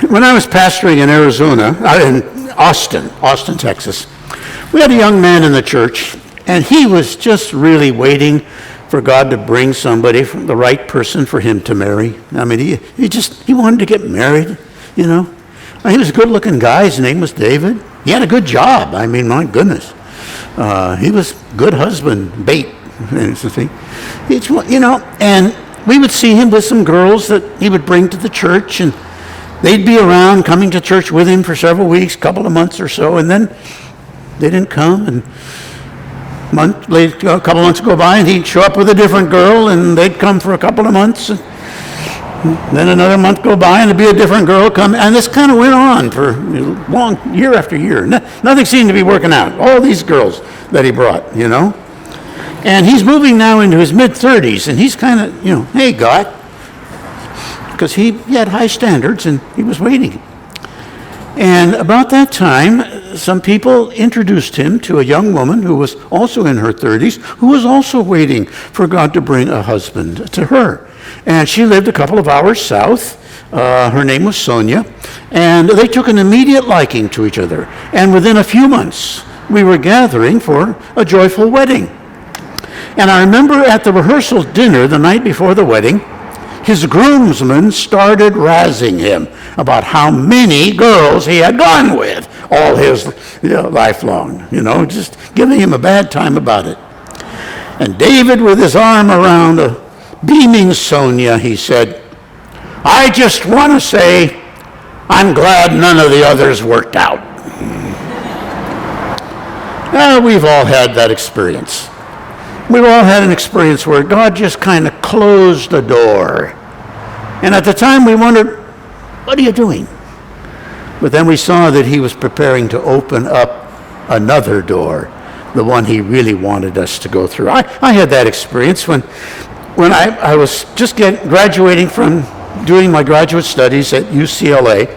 When I was pastoring in Arizona, in Austin, Texas, we had a young man in the church, and he was just really waiting for God to bring somebody, the right person for him to marry. I mean, he wanted to get married, you know. He was a good-looking guy. His name was David. He had a good job. I mean, my goodness. He was a good husband, bait, you know, and we would see him with some girls that he would bring to the church, and they'd be around coming to church with him for several weeks, a couple of months or so, and then they didn't come, and a couple of months go by, and he'd show up with a different girl, and they'd come for a couple of months, and then another month go by, and there'd be a different girl come, and this kind of went on for long, year after year. Nothing seemed to be working out. All these girls that he brought, you know. And he's moving now into his mid-30s, and he's kind of, you know, hey, God, because he had high standards, and he was waiting. And about that time, some people introduced him to a young woman who was also in her 30s, who was also waiting for God to bring a husband to her. And she lived a couple of hours south. Her name was Sonia. And they took an immediate liking to each other. And within a few months, we were gathering for a joyful wedding. And I remember at the rehearsal dinner the night before the wedding, his groomsmen started razzing him about how many girls he had gone with all his life long, you know, just giving him a bad time about it. And David, with his arm around a beaming Sonia, he said, I just want to say, I'm glad none of the others worked out. We've all had that experience. We've all had an experience where God just kind of closed the door. And at the time we wondered, what are you doing? But then we saw that he was preparing to open up another door, the one he really wanted us to go through. I had that experience when I was just graduating from doing my graduate studies at UCLA,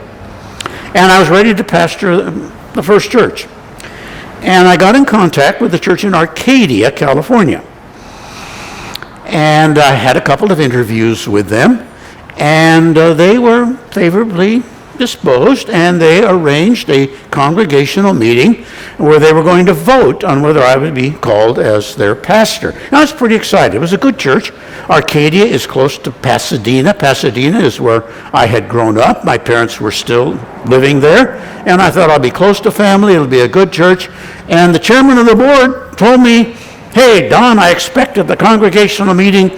and I was ready to pastor the first church. And I got in contact with the church in Arcadia, California. And I had a couple of interviews with them, and they were favorably disposed, and they arranged a congregational meeting where they were going to vote on whether I would be called as their pastor. And I was pretty excited. It was a good church. Arcadia is close to Pasadena. Pasadena is where I had grown up. My parents were still living there, and I thought I'll be close to family. It'll be a good church. And the chairman of the board told me, hey, Don, I expect at the congregational meeting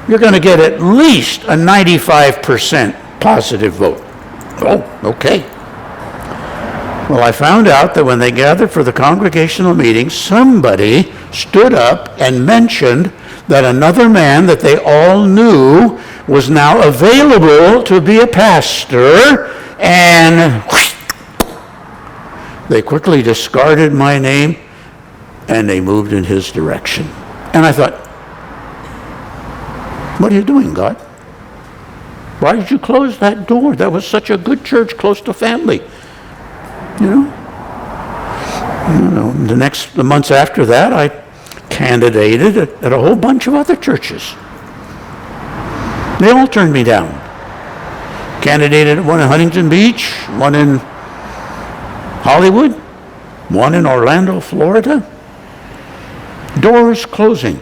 you're going to get at least a 95% positive vote. Oh, okay. Well, I found out that when they gathered for the congregational meeting, somebody stood up and mentioned that another man that they all knew was now available to be a pastor, and they quickly discarded my name and they moved in his direction. And I thought, what are you doing, God? Why did you close that door? That was such a good church close to family. You know? The months after that, I candidated at a whole bunch of other churches. They all turned me down. Candidated at one in Huntington Beach, one in Hollywood, one in Orlando, Florida. Doors closing.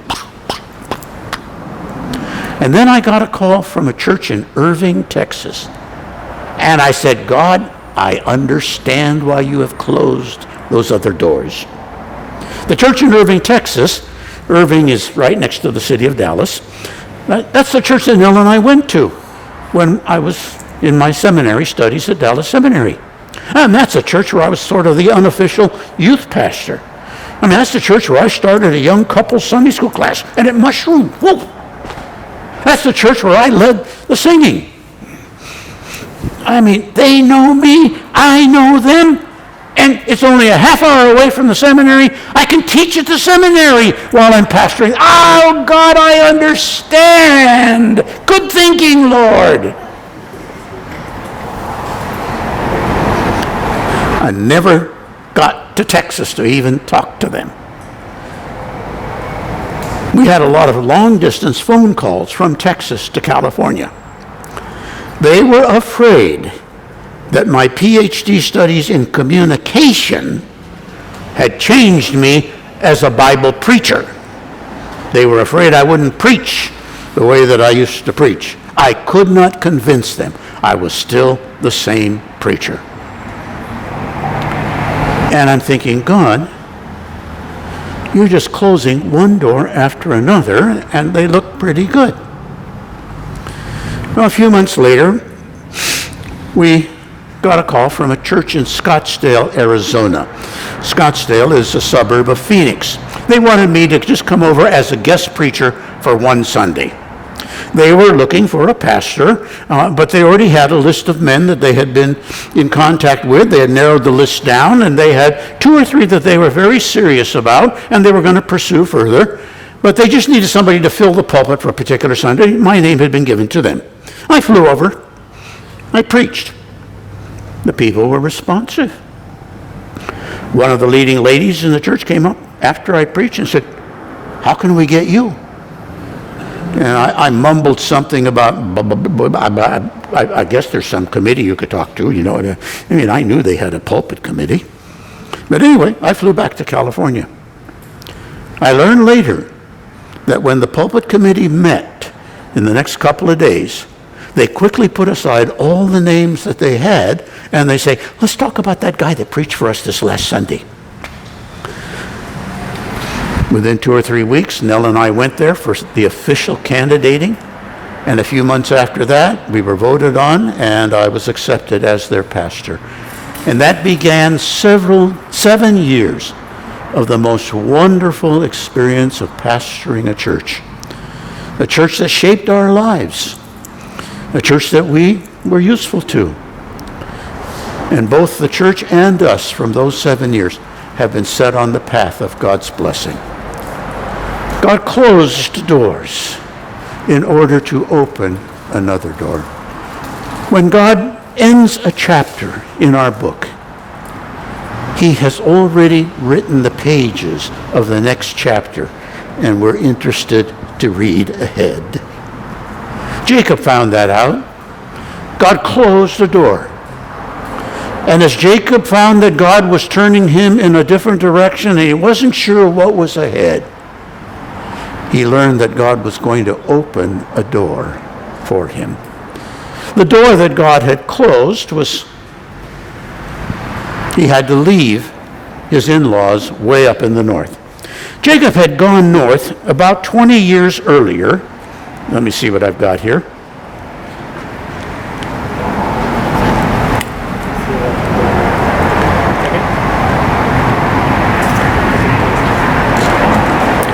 And then I got a call from a church in Irving, Texas. And I said, God, I understand why you have closed those other doors. The church in Irving, Texas, Irving is right next to the city of Dallas. That's the church that Neil and I went to when I was in my seminary studies at Dallas Seminary. And that's a church where I was sort of the unofficial youth pastor. I mean, that's the church where I started a young couple Sunday school class, and it mushroomed. Whoa! That's the church where I led the singing. I mean, they know me, I know them, and it's only a half hour away from the seminary. I can teach at the seminary while I'm pastoring. Oh, God, I understand. Good thinking, Lord. I never got to Texas to even talk to them. We had a lot of long-distance phone calls from Texas to California. They were afraid that my PhD studies in communication had changed me as a Bible preacher. They were afraid I wouldn't preach the way that I used to preach. I could not convince them. I was still the same preacher. And I'm thinking, God, you're just closing one door after another, and they look pretty good. Well, a few months later, we got a call from a church in Scottsdale, Arizona. Scottsdale is a suburb of Phoenix. They wanted me to just come over as a guest preacher for one Sunday. They were looking for a pastor, but they already had a list of men that they had been in contact with. They had narrowed the list down, and they had 2 or 3 that they were very serious about, and they were going to pursue further. But they just needed somebody to fill the pulpit for a particular Sunday. My name had been given to them. I flew over. I preached. The people were responsive. One of the leading ladies in the church came up after I preached and said, "How can we get you?" And I mumbled something about, I guess there's some committee you could talk to, you know. I mean, I knew they had a pulpit committee. But anyway, I flew back to California. I learned later that when the pulpit committee met in the next couple of days, they quickly put aside all the names that they had, and they say, "Let's talk about that guy that preached for us this last Sunday." Within 2 or 3 weeks, Nell and I went there for the official candidating, and a few months after that, we were voted on, and I was accepted as their pastor. And that began 7 years of the most wonderful experience of pastoring a church that shaped our lives, a church that we were useful to. And both the church and us from those 7 years have been set on the path of God's blessing. God closed doors in order to open another door. When God ends a chapter in our book, He has already written the pages of the next chapter, and we're interested to read ahead. Jacob found that out. God closed the door. And as Jacob found that God was turning him in a different direction and he wasn't sure what was ahead, he learned that God was going to open a door for him. The door that God had closed was he had to leave his in-laws way up in the north. Jacob had gone north about 20 years earlier. Let me see what I've got here.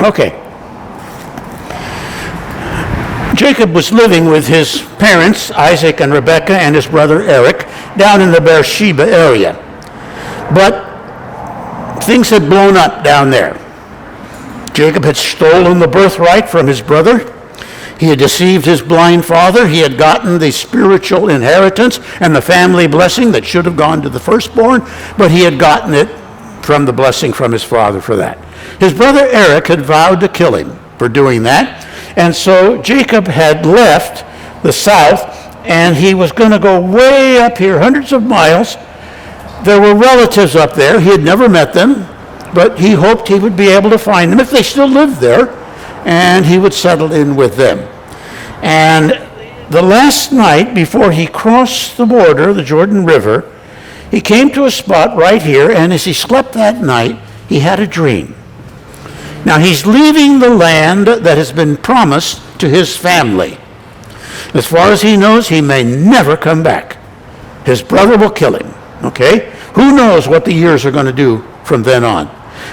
Okay. Jacob was living with his parents, Isaac and Rebekah, and his brother Eric, down in the Beersheba area. But things had blown up down there. Jacob had stolen the birthright from his brother. He had deceived his blind father. He had gotten the spiritual inheritance and the family blessing that should have gone to the firstborn, but he had gotten it from the blessing from his father for that. His brother Eric had vowed to kill him for doing that. And so Jacob had left the south, and he was going to go way up here, hundreds of miles. There were relatives up there. He had never met them, but he hoped he would be able to find them if they still lived there, and he would settle in with them. And the last night before he crossed the border, the Jordan River, he came to a spot right here, and as he slept that night, he had a dream. Now, he's leaving the land that has been promised to his family. As far as he knows, he may never come back. His brother will kill him, okay? Who knows what the years are going to do from then on.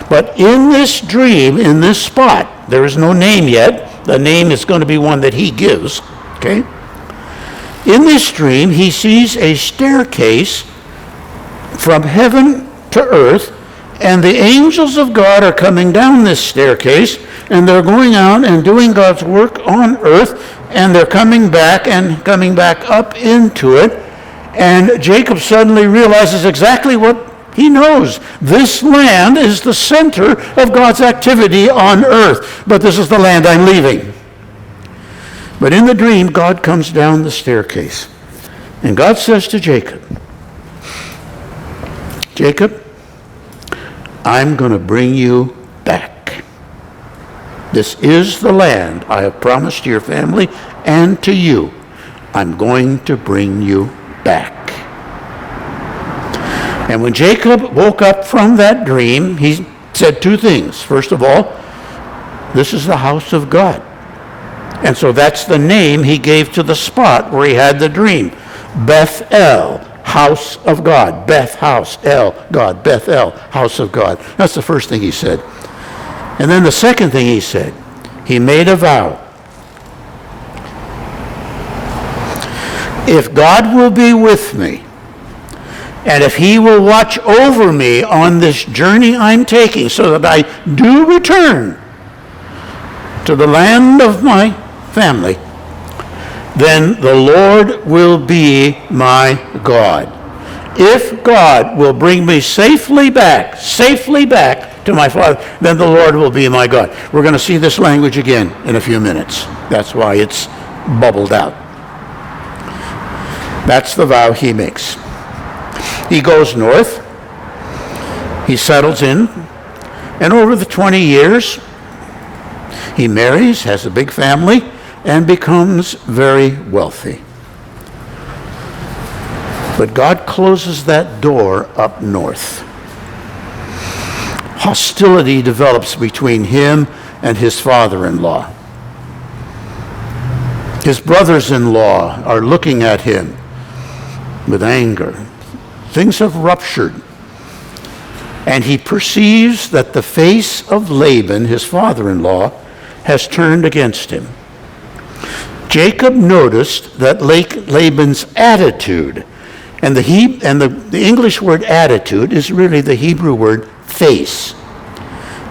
But in this dream, in this spot, there is no name yet. The name is going to be one that he gives, okay? In this dream, he sees a staircase from heaven to earth, and the angels of God are coming down this staircase, and they're going out and doing God's work on earth, and they're coming back up into it. And Jacob suddenly realizes exactly what he knows. This land is the center of God's activity on earth, but this is the land I'm leaving. But in the dream, God comes down the staircase, and God says to Jacob, Jacob, I'm going to bring you back. This is the land I have promised to your family and to you. I'm going to bring you back. And when Jacob woke up from that dream, he said two things. First of all, this is the house of God. And so that's the name he gave to the spot where he had the dream. Beth-el, house of God. Beth, house, El, God. Beth-el, house of God. That's the first thing he said. And then the second thing he said, he made a vow. If God will be with me, and if he will watch over me on this journey I'm taking so that I do return to the land of my family, then the Lord will be my God. If God will bring me safely back to my father, then the Lord will be my God. We're going to see this language again in a few minutes. That's why it's bubbled out. That's the vow he makes. He goes north. He settles in. And over the 20 years, he marries, has a big family, and becomes very wealthy. But God closes that door up north. Hostility develops between him and his father-in-law. His brothers-in-law are looking at him with anger. Things have ruptured. And he perceives that the face of Laban, his father-in-law, has turned against him. Jacob noticed that Laban's attitude, and the English word attitude is really the Hebrew word face.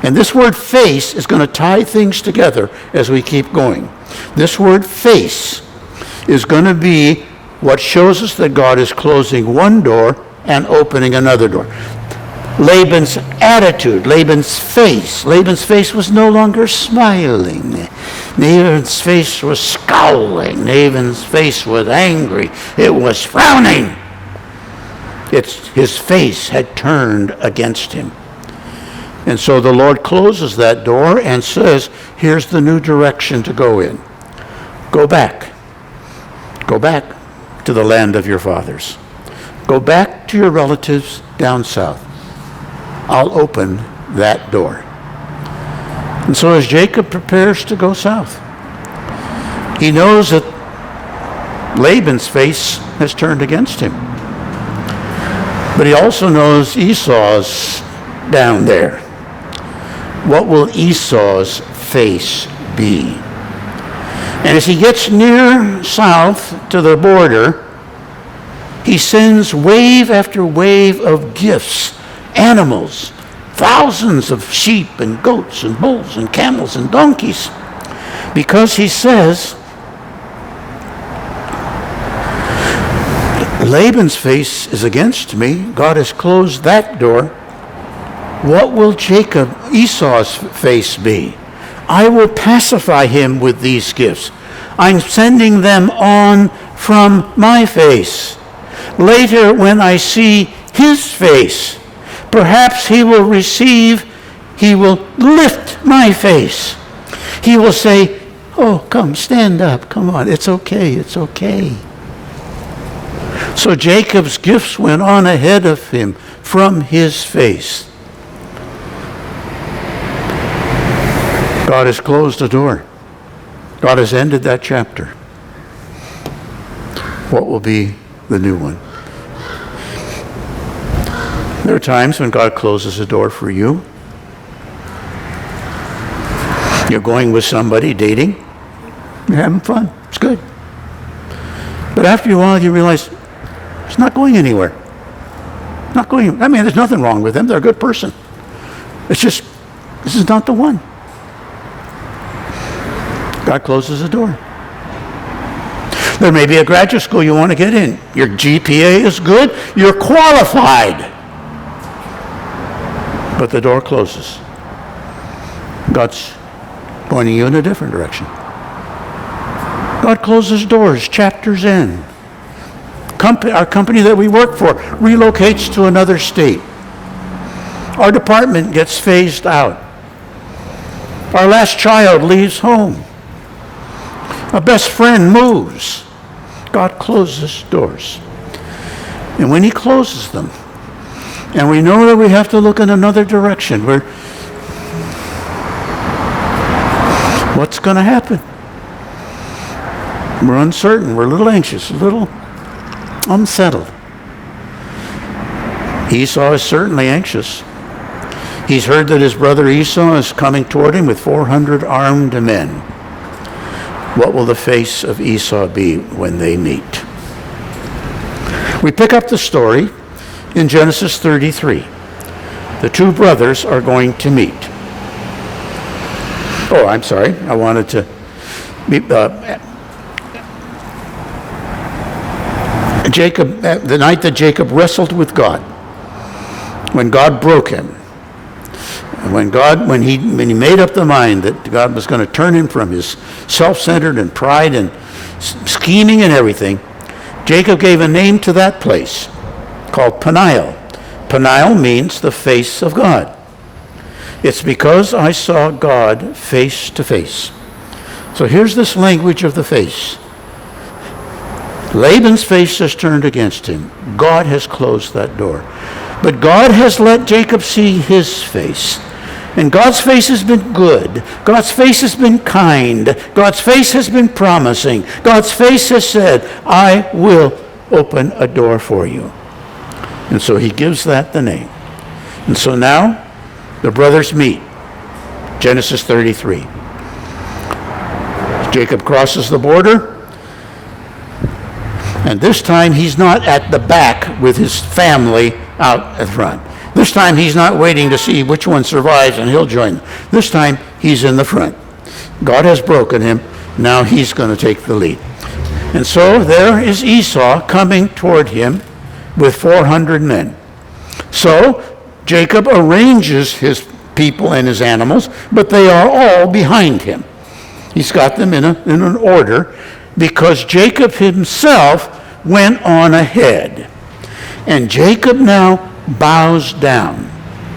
And this word face is going to tie things together as we keep going. This word face is going to be what shows us that God is closing one door and opening another door. Laban's attitude, Laban's face was no longer smiling. Laban's face was scowling. Laban's face was angry. It was frowning. His face had turned against him. And so the Lord closes that door and says, here's the new direction to go in. Go back. Go back to the land of your fathers. Go back to your relatives down south. I'll open that door. And so as Jacob prepares to go south, he knows that Laban's face has turned against him. But he also knows Esau's down there. What will Esau's face be? And as he gets near south to the border, he sends wave after wave of gifts, animals, thousands of sheep and goats and bulls and camels and donkeys, because he says, Laban's face is against me. God has closed that door. What will Esau's face be? I will pacify him with these gifts. I'm sending them on from my face. Later, when I see his face, perhaps he will lift my face. He will say, oh, come, stand up. Come on, it's okay, it's okay. So Jacob's gifts went on ahead of him from his face. God has closed the door. God has ended that chapter. What will be the new one? There are times when God closes a door for you. You're going with somebody, dating. You're having fun. It's good. But after a while, you realize it's not going anywhere. Not going. I mean, there's nothing wrong with them. They're a good person. It's just, this is not the one. God closes the door. There may be a graduate school you want to get in. Your GPA is good. You're qualified. But the door closes. God's pointing you in a different direction. God closes doors, chapters end. Our company that we work for relocates to another state. Our department gets phased out. Our last child leaves home. A best friend moves. God closes doors. And when he closes them, and we know that we have to look in another direction, what's going to happen? We're uncertain. We're a little anxious, a little unsettled. Esau is certainly anxious. He's heard that his brother Esau is coming toward him with 400 armed men. What will the face of Esau be when they meet? We pick up the story in Genesis 33. The two brothers are going to meet. Oh, I'm sorry. I wanted to Jacob, the night that Jacob wrestled with God, when God broke him, when he made up the mind that God was going to turn him from his self-centered and pride and scheming and everything, Jacob gave a name to that place called Penile. Penile means the face of God. It's because I saw God face to face. So here's this language of the face. Laban's face has turned against him. God has closed that door. But God has let Jacob see his face. And God's face has been good. God's face has been kind. God's face has been promising. God's face has said, I will open a door for you. And so he gives that the name. And so now the brothers meet. Genesis 33. Jacob crosses the border. And this time he's not at the back with his family out at front. This time he's not waiting to see which one survives and he'll join them. This time he's in the front. God has broken him. Now he's going to take the lead. And so there is Esau coming toward him with 400 men. So Jacob arranges his people and his animals, but they are all behind him. He's got them in an order because Jacob himself went on ahead. And Jacob now bows down.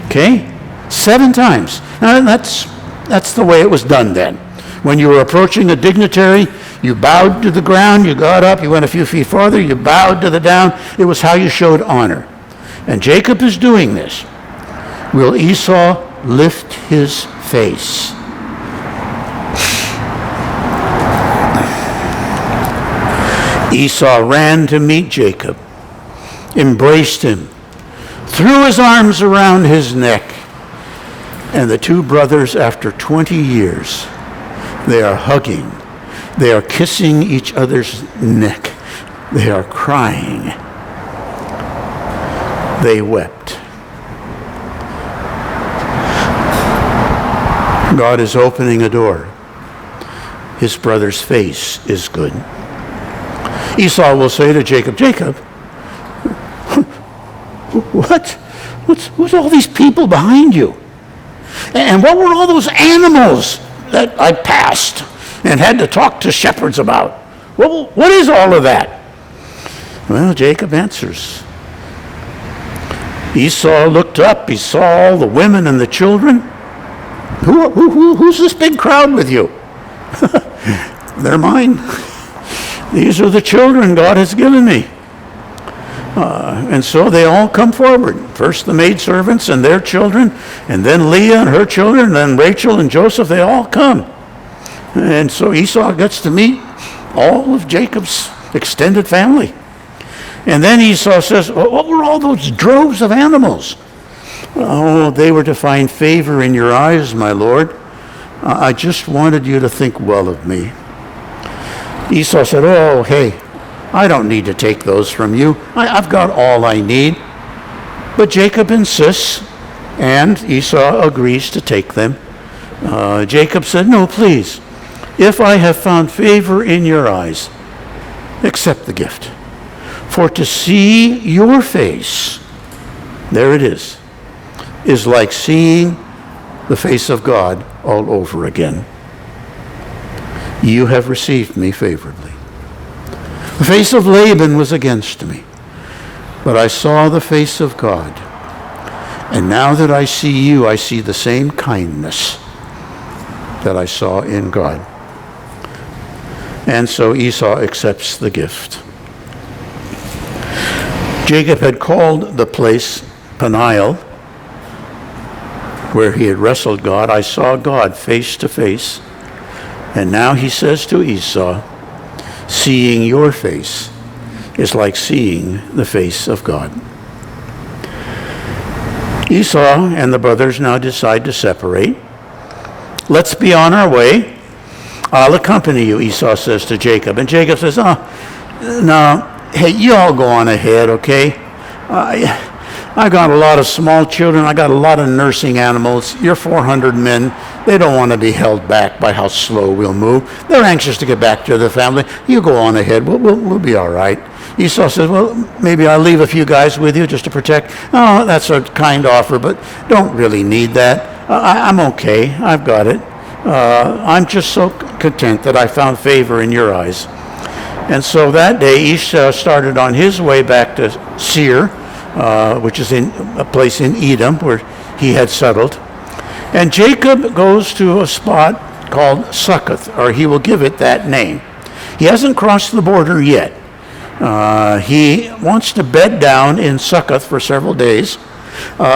Okay? 7 times. Now that's the way it was done then. When you were approaching a dignitary, you bowed to the ground, you got up, you went a few feet farther, you bowed to the down. It was how you showed honor. And Jacob is doing this. Will Esau lift his face? Esau ran to meet Jacob, embraced him, threw his arms around his neck, and the two brothers, after 20 years, they are hugging, they are kissing each other's neck, they are crying. They wept. God is opening a door. His brother's face is good. Esau will say to Jacob, Jacob, what's all these people behind you? And what were all those animals that I passed and had to talk to shepherds about? What is all of that? Well, Jacob answers. Esau looked up. He saw all the women and the children. Who's this big crowd with you? They're mine. These are the children God has given me. And so they all come forward. First the maidservants and their children, and then Leah and her children, and then Rachel and Joseph, they all come. And so Esau gets to meet all of Jacob's extended family. And then Esau says, what were all those droves of animals? Oh, they were to find favor in your eyes, my Lord. I just wanted you to think well of me. Esau said, oh, hey, I don't need to take those from you. I've got all I need. But Jacob insists, and Esau agrees to take them. Jacob said, no, please. If I have found favor in your eyes, accept the gift. For to see your face, there it is like seeing the face of God all over again. You have received me favorably. The face of Laban was against me, but I saw the face of God. And now that I see you, I see the same kindness that I saw in God. And so Esau accepts the gift. Jacob had called the place Penile, where he had wrestled God. I saw God face to face. And now he says to Esau, seeing your face is like seeing the face of God. Esau and the brothers now decide to separate. Let's be on our way. I'll accompany you, Esau says to Jacob. And Jacob says, no, hey, you all go on ahead, okay? I got a lot of small children. I got a lot of nursing animals. You're 400 men. They don't want to be held back by how slow we'll move. They're anxious to get back to their family. You go on ahead. We'll be all right. Esau says, well, maybe I'll leave a few guys with you just to protect. Oh, that's a kind offer, but don't really need that. I'm okay. I've got it. I'm just so content that I found favor in your eyes. And so that day, Esau started on his way back to Seir, which is in a place in Edom where he had settled. And Jacob goes to a spot called Succoth, or he will give it that name. He hasn't crossed the border yet. He wants to bed down in Succoth for several days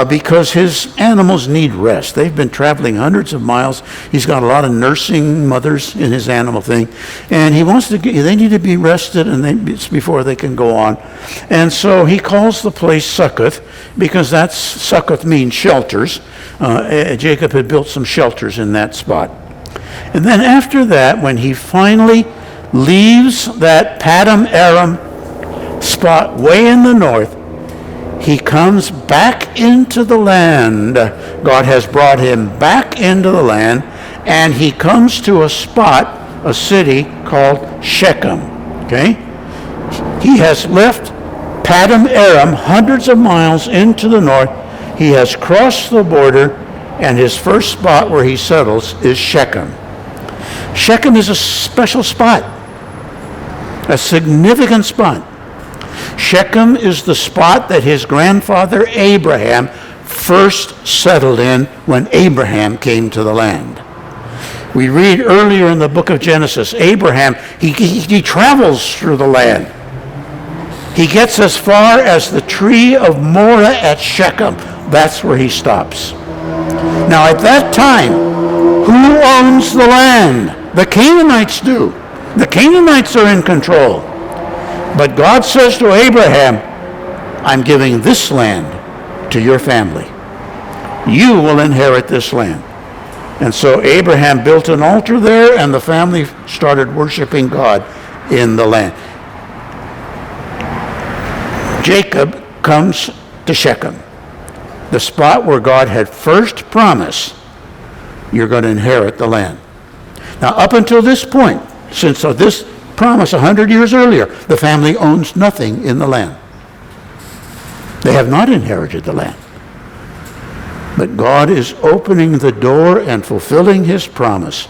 because his animals need rest. They've been traveling hundreds of miles. He's got a lot of nursing mothers in his animal thing, and he wants to they need to be rested, and it's before they can go on. And so he calls the place Succoth because Succoth means shelters. Jacob had built some shelters in that spot. And then after that, when he finally leaves that Padam Aram spot way in the north, he comes back into the land. God has brought him back into the land, and he comes to a spot, a city called Shechem. Okay? He has left Padam Aram hundreds of miles into the north. He has crossed the border, and his first spot where he settles is Shechem. Shechem is a special spot, a significant spot. Shechem is the spot that his grandfather Abraham first settled in when Abraham came to the land. We read earlier in the book of Genesis, Abraham, he travels through the land. He gets as far as the tree of Moreh at Shechem. That's where he stops. Now at that time, who owns the land? The Canaanites do. The Canaanites are in control. But God says to Abraham, I'm giving this land to your family. You will inherit this land. And so Abraham built an altar there, and the family started worshiping God in the land. Jacob comes to Shechem, the spot where God had first promised, you're going to inherit the land. Now, up until this point, since this promise 100 years earlier, the family owns nothing in the land. They have not inherited the land. But God is opening the door and fulfilling his promise.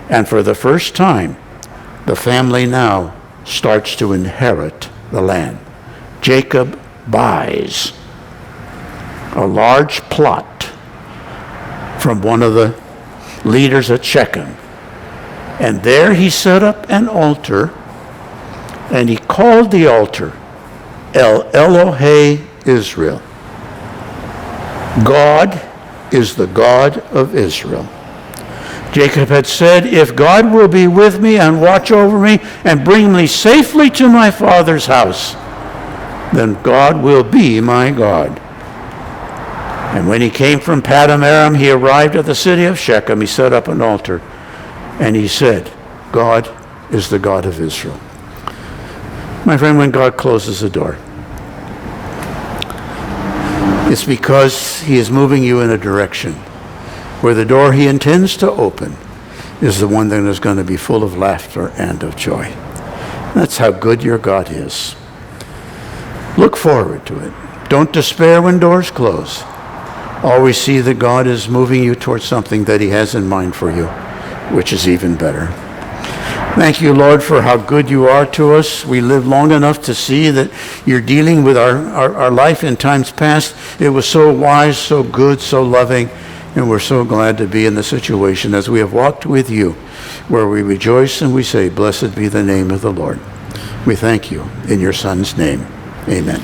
And for the first time, the family now starts to inherit the land. Jacob buys a large plot from one of the leaders at Shechem. And there he set up an altar, and he called the altar El Elohe Israel. God is the God of Israel. Jacob had said, if God will be with me and watch over me and bring me safely to my father's house, then God will be my God. And when he came from Padam Aram, he arrived at the city of Shechem. He set up an altar, and he said, God is the God of Israel. My friend, when God closes a door, it's because he is moving you in a direction where the door he intends to open is the one that is going to be full of laughter and of joy. That's how good your God is. Look forward to it. Don't despair when doors close. Always see that God is moving you towards something that he has in mind for you, which is even better. Thank you, Lord, for how good you are to us. We live long enough to see that you're dealing with our life in times past. It was so wise, so good, so loving, and we're so glad to be in the situation as we have walked with you, where we rejoice and we say, blessed be the name of the Lord. We thank you in your Son's name. Amen.